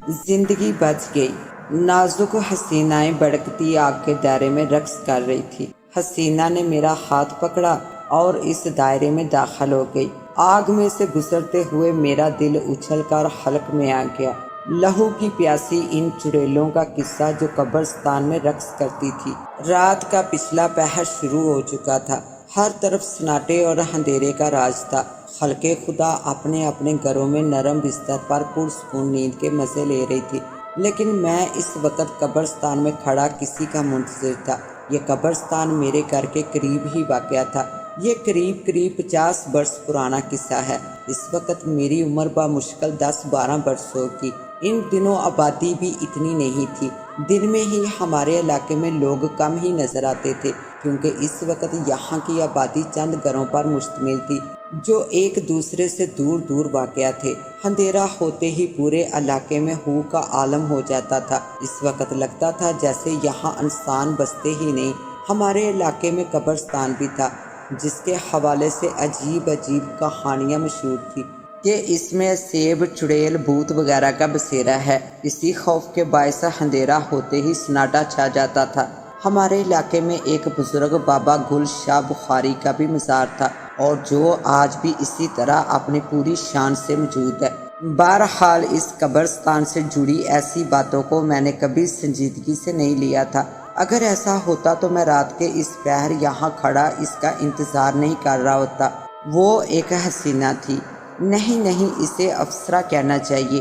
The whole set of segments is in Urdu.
زندگی بچ گئی۔ نازک حسینائیں بڑکتی آگ کے دائرے میں رقص کر رہی تھی۔ حسینہ نے میرا ہاتھ پکڑا اور اس دائرے میں داخل ہو گئی۔ آگ میں سے گزرتے ہوئے میرا دل اچھل کر حلق میں آ گیا۔ لہو کی پیاسی ان چڑیلوں کا قصہ جو قبرستان میں رقص کرتی تھی۔ رات کا پچھلا پہر شروع ہو چکا تھا۔ ہر طرف سناٹے اور اندھیرے کا راج تھا۔ خلق خدا اپنے اپنے گھروں میں نرم بستر پر پرسکون نیند کے مزے لے رہی تھی، لیکن میں اس وقت قبرستان میں کھڑا کسی کا منتظر تھا۔ یہ قبرستان میرے گھر کے قریب ہی واقع تھا۔ یہ قریب 50 برس پرانا قصہ ہے۔ اس وقت میری عمر بمشکل 10-12 برس ہوگی۔ ان دنوں آبادی بھی اتنی نہیں تھی۔ دن میں ہی ہمارے علاقے میں لوگ کم ہی نظر آتے تھے، کیونکہ اس وقت یہاں کی آبادی چند گھروں پر مشتمل تھی جو ایک دوسرے سے دور دور واقع تھے۔ اندھیرا ہوتے ہی پورے علاقے میں ہو کا عالم ہو جاتا تھا۔ اس وقت لگتا تھا جیسے یہاں انسان بستے ہی نہیں، ہمارے علاقے میں قبرستان بھی تھا، جس کے حوالے سے عجیب عجیب کہانیاں مشہور تھیں کہ اس میں سیب، چڑیل، بھوت وغیرہ کا بسیرا ہے۔ اسی خوف کے باعث اندھیرا ہوتے ہی سناٹا چھا جاتا تھا۔ ہمارے علاقے میں ایک بزرگ بابا گل شاہ بخاری کا بھی مزار تھا، اور جو آج بھی اسی طرح اپنی پوری شان سے موجود ہے۔ بہرحال اس قبرستان سے جڑی ایسی باتوں کو میں نے کبھی سنجیدگی سے نہیں لیا تھا۔ اگر ایسا ہوتا تو میں رات کے اس پہر یہاں کھڑا اس کا انتظار نہیں کر رہا ہوتا۔ وہ ایک حسینہ تھی۔ نہیں، اسے افسرہ کہنا چاہیے۔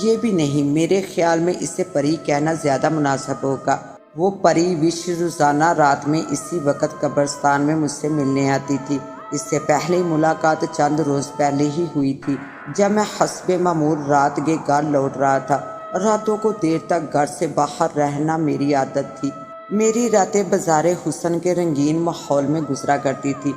یہ بھی نہیں، میرے خیال میں اسے پری کہنا زیادہ مناسب ہوگا۔ وہ پری وش روزانہ رات میں اسی وقت قبرستان میں مجھ سے ملنے آتی تھی۔ اس سے پہلے ملاقات چند روز پہلے ہی ہوئی تھی، جب میں حسب معمول رات کے گھر لوٹ رہا تھا۔ راتوں کو دیر تک گھر سے باہر رہنا میری عادت تھی۔ میری راتیں بازار حسن کے رنگین ماحول میں گزرا کرتی تھی،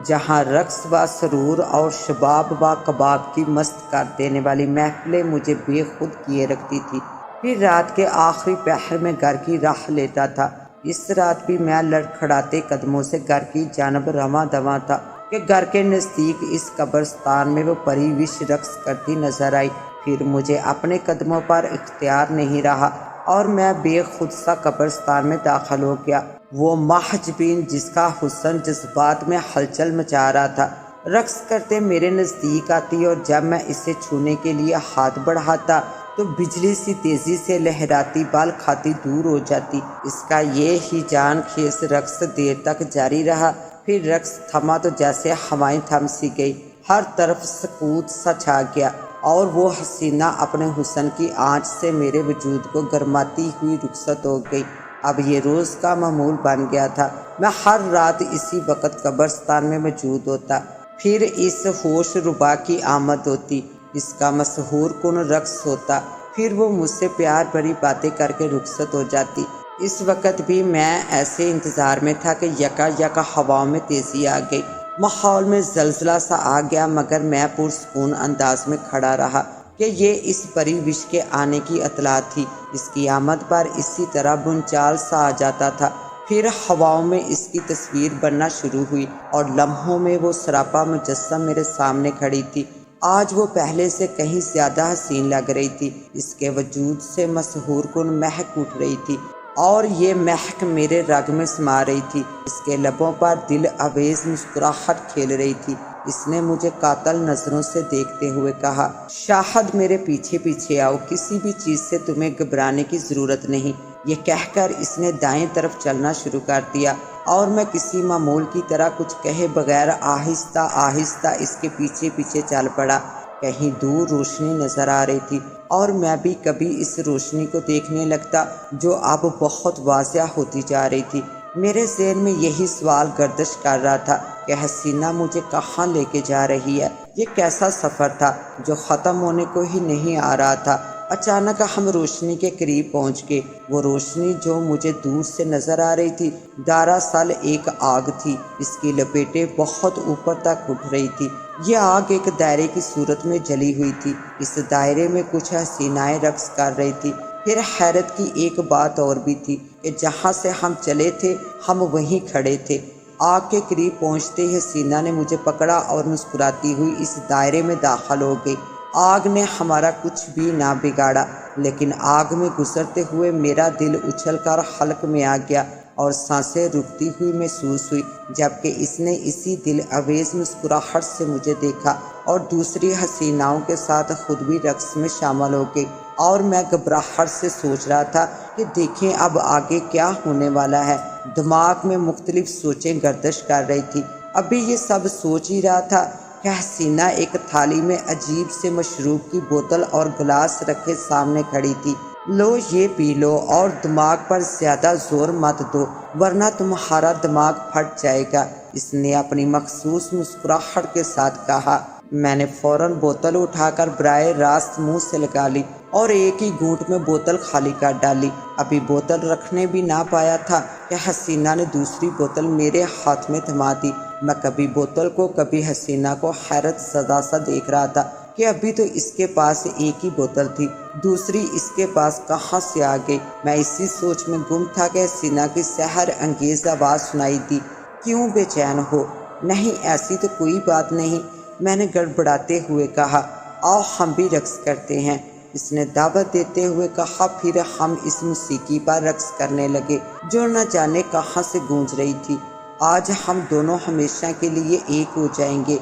جہاں رقص و سرور اور شباب و کباب کی مست کر دینے والی محفلیں مجھے بے خود کیے رکھتی تھی۔ پھر رات کے آخری پہر میں گھر کی راہ لیتا تھا۔ اس رات بھی میں لڑکھڑاتے قدموں سے گھر کی جانب رواں دواں تھا کہ گھر کے نزدیک اس قبرستان میں وہ پری وش رقص کرتی نظر آئی۔ پھر مجھے اپنے قدموں پر اختیار نہیں رہا اور میں بے خود سا قبرستان میں داخل ہو گیا۔ وہ ماہ جبین جس کا حسن جذبات میں ہلچل مچا رہا تھا، رقص کرتے میرے نزدیک آتی، اور جب میں اسے چھونے کے لیے ہاتھ بڑھاتا تو بجلی سی تیزی سے لہراتی بال کھاتی دور ہو جاتی۔ اس کا یہ ہی جان خیز رقص دیر تک جاری رہا۔ پھر رقص تھما تو جیسے ہوائیں تھم سی گئی، ہر طرف سکوت سا چھا گیا، اور وہ حسینہ اپنے حسن کی آنچ سے میرے وجود کو گرماتی ہوئی رخصت ہو گئی۔ اب یہ روز کا معمول بن گیا تھا۔ میں ہر رات اسی وقت قبرستان میں موجود ہوتا۔ پھر اس ہوش ربا کی آمد ہوتی، اس کا مسحور کن رقص ہوتا، پھر وہ مجھ سے پیار بھری باتیں کر کے رخصت ہو جاتی۔ اس وقت بھی میں ایسے انتظار میں تھا کہ یکا ہواؤں میں تیزی آ گئی، ماحول میں زلزلہ سا آ گیا، مگر میں پرسکون انداز میں کھڑا رہا کہ یہ اس پری وش کے آنے کی اطلاع تھی۔ اس کی آمد پر اسی طرح بنچال سا آ جاتا تھا۔ پھر ہواؤں میں اس کی تصویر بننا شروع ہوئی، اور لمحوں میں وہ سراپا مجسم میرے سامنے کھڑی تھی۔ آج وہ پہلے سے کہیں زیادہ حسین لگ رہی تھی۔ اس کے وجود سے مسحور کن مہک اٹھ رہی تھی، اور یہ مہک میرے رگ میں سما رہی تھی۔ اس کے لبوں پر دل آویز مسکراہٹ کھیل رہی تھی۔ اس نے مجھے قاتل نظروں سے دیکھتے ہوئے کہا، شاہد میرے پیچھے پیچھے آؤ، کسی بھی چیز سے تمہیں گھبرانے کی ضرورت نہیں۔ یہ کہہ کر اس نے دائیں طرف چلنا شروع کر دیا، اور میں کسی معمول کی طرح کچھ کہے بغیر آہستہ آہستہ اس کے پیچھے پیچھے چل پڑا۔ کہیں دور روشنی نظر آ رہی تھی، اور میں بھی کبھی اس روشنی کو دیکھنے لگتا جو اب بہت واضح ہوتی جا رہی تھی۔ میرے ذہن میں یہی سوال گردش کر رہا تھا کہ حسینہ مجھے کہاں لے کے جا رہی ہے۔ یہ کیسا سفر تھا جو ختم ہونے کو ہی نہیں آ رہا تھا۔ اچانک ہم روشنی کے قریب پہنچ گئے۔ وہ روشنی جو مجھے دور سے نظر آ رہی تھی دراصل ایک آگ تھی۔ اس کی لپیٹیں بہت اوپر تک اٹھ رہی تھی۔ یہ آگ ایک دائرے کی صورت میں جلی ہوئی تھی۔ اس دائرے میں کچھ حسینائیں رقص کر رہی تھی۔ پھر حیرت کی ایک بات اور بھی تھی کہ جہاں سے ہم چلے تھے ہم وہیں کھڑے تھے۔ آگ کے قریب پہنچتے ہی حسینہ نے مجھے پکڑا اور مسکراتی ہوئی اس دائرے میں داخل ہو گئی۔ آگ نے ہمارا کچھ بھی نہ بگاڑا، لیکن آگ میں گزرتے ہوئے میرا دل اچھل کر حلق میں آ گیا اور سانسیں رکتی ہوئی محسوس ہوئی، جبکہ اس نے اسی دل آویز مسکراہٹ سے مجھے دیکھا اور دوسری حسیناؤں کے ساتھ خود بھی رقص میں شامل ہو گئی۔ اور میں گھبراہٹ سے سوچ رہا تھا کہ دیکھیں اب آگے کیا ہونے والا ہے۔ دماغ میں مختلف سوچیں گردش کر رہی تھی۔ ابھی یہ سب سوچ ہی رہا تھا کہ حسینہ ایک تھالی میں عجیب سے مشروب کی بوتل اور گلاس رکھے سامنے کھڑی تھی۔ لو یہ پی لو اور دماغ پر زیادہ زور مت دو ورنہ تمہارا دماغ پھٹ جائے گا، اس نے اپنی مخصوص مسکراہٹ کے ساتھ کہا۔ میں نے فوراً بوتل اٹھا کر براہ راست منہ سے لگا لی اور ایک ہی گھونٹ میں بوتل خالی کر ڈالی۔ ابھی بوتل رکھنے بھی نہ پایا تھا کہ حسینہ نے دوسری بوتل میرے ہاتھ میں تھما دی۔ میں کبھی بوتل کو کبھی حسینہ کو حیرت زدہ سا دیکھ رہا تھا کہ ابھی تو اس کے پاس ایک ہی بوتل تھی، دوسری اس کے پاس کہاں سے آ گئی۔ میں اسی سوچ میں گم تھا کہ حسینہ کی سحر انگیز آواز سنائی دی، کیوں بے چین ہو؟ نہیں ایسی تو کوئی بات نہیں، میں نے گڑبڑاتے ہوئے کہا، آؤ ہم بھی رقص کرتے ہیں۔ اس نے دعوت دیتے ہوئے کہا، پھر ہم اس موسیقی پر رقص کرنے لگے جو نہ جانے کہاں سے گونج رہی تھی۔ آج ہم دونوں ہمیشہ کے لیے ایک ہو جائیں گے،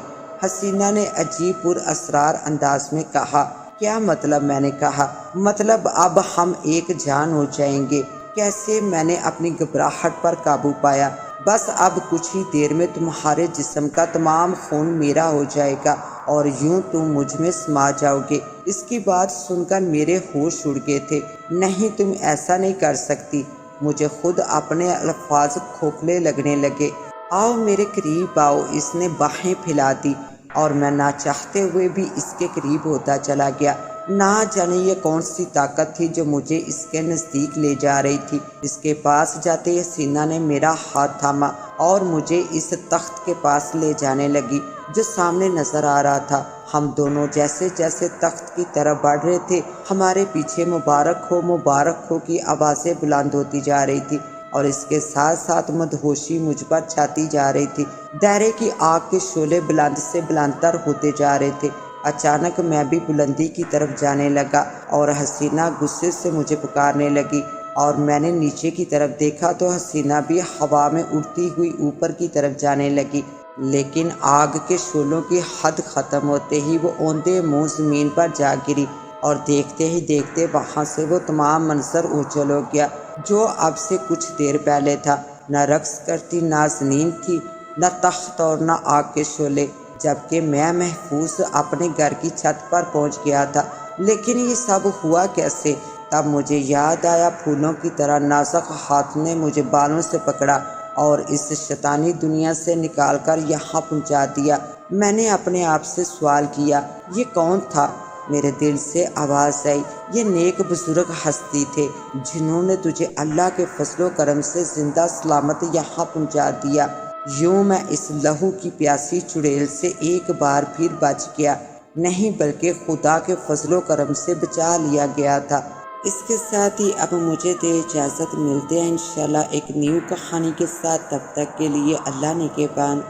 حسینہ نے عجیب پر اسرار انداز میں کہا۔ کیا مطلب؟ میں نے کہا، مطلب اب ہم ایک جان ہو جائیں گے۔ کیسے؟ میں نے اپنی گھبراہٹ پر قابو پایا۔ بس اب کچھ ہی دیر میں تمہارے جسم کا تمام خون میرا ہو جائے گا اور یوں تم مجھ میں سما جاؤ گے۔ اس کی بات سن کر میرے ہوش اڑ گئے تھے۔ نہیں تم ایسا نہیں کر سکتی۔ مجھے خود اپنے الفاظ کھوکھلے لگنے لگے۔ آؤ میرے قریب آؤ، اس نے باہیں پھیلا دی اور میں نہ چاہتے ہوئے بھی اس کے قریب ہوتا چلا گیا۔ نہ جانے یہ کون سی طاقت تھی جو مجھے اس کے نزدیک لے جا رہی تھی۔ اس کے پاس جاتے حسینہ نے میرا ہاتھ تھاما اور مجھے اس تخت کے پاس لے جانے لگی جو سامنے نظر آ رہا تھا۔ ہم دونوں جیسے جیسے تخت کی طرف بڑھ رہے تھے، ہمارے پیچھے مبارک ہو کی آوازیں بلند ہوتی جا رہی تھی اور اس کے ساتھ ساتھ مدہوشی مجھ پر چھاتی جا رہی تھی۔ دائرے کی آگ کے شعلے بلند سے بلند تر ہوتے جا رہے تھے۔ اچانک میں بھی بلندی کی طرف جانے لگا اور حسینہ غصے سے مجھے پکارنے لگی اور میں نے نیچے کی طرف دیکھا تو حسینہ بھی ہوا میں اڑتی ہوئی اوپر کی طرف جانے لگی، لیکن آگ کے شعلوں کی حد ختم ہوتے ہی وہ اوندے منہ زمین پر جا گری اور دیکھتے ہی دیکھتے وہاں سے وہ تمام منظر اوجھل ہو گیا جو اب سے کچھ دیر پہلے تھا۔ نہ رقص کرتی نازنین تھی، نہ تخت اور نہ آگ کے شعلے، جبکہ میں محفوظ اپنے گھر کی چھت پر پہنچ گیا تھا۔ لیکن یہ سب ہوا کیسے؟ تب مجھے یاد آیا پھولوں کی طرح نازک ہاتھ نے مجھے بالوں سے پکڑا اور اس شیطانی دنیا سے نکال کر یہاں پہنچا دیا۔ میں نے اپنے آپ سے سوال کیا، یہ کون تھا؟ میرے دل سے آواز آئی، یہ نیک بزرگ ہستی تھے جنہوں نے تجھے اللہ کے فضل و کرم سے زندہ سلامت یہاں پہنچا دیا۔ یوں میں اس لہو کی پیاسی چڑیل سے ایک بار پھر بچ گیا، نہیں بلکہ خدا کے فضل و کرم سے بچا لیا گیا تھا۔ اس کے ساتھ ہی اب مجھے دے اجازت، ملتے ہیں انشاءاللہ ایک نیو کہانی کے ساتھ، تب تک کے لیے اللہ نگہبان۔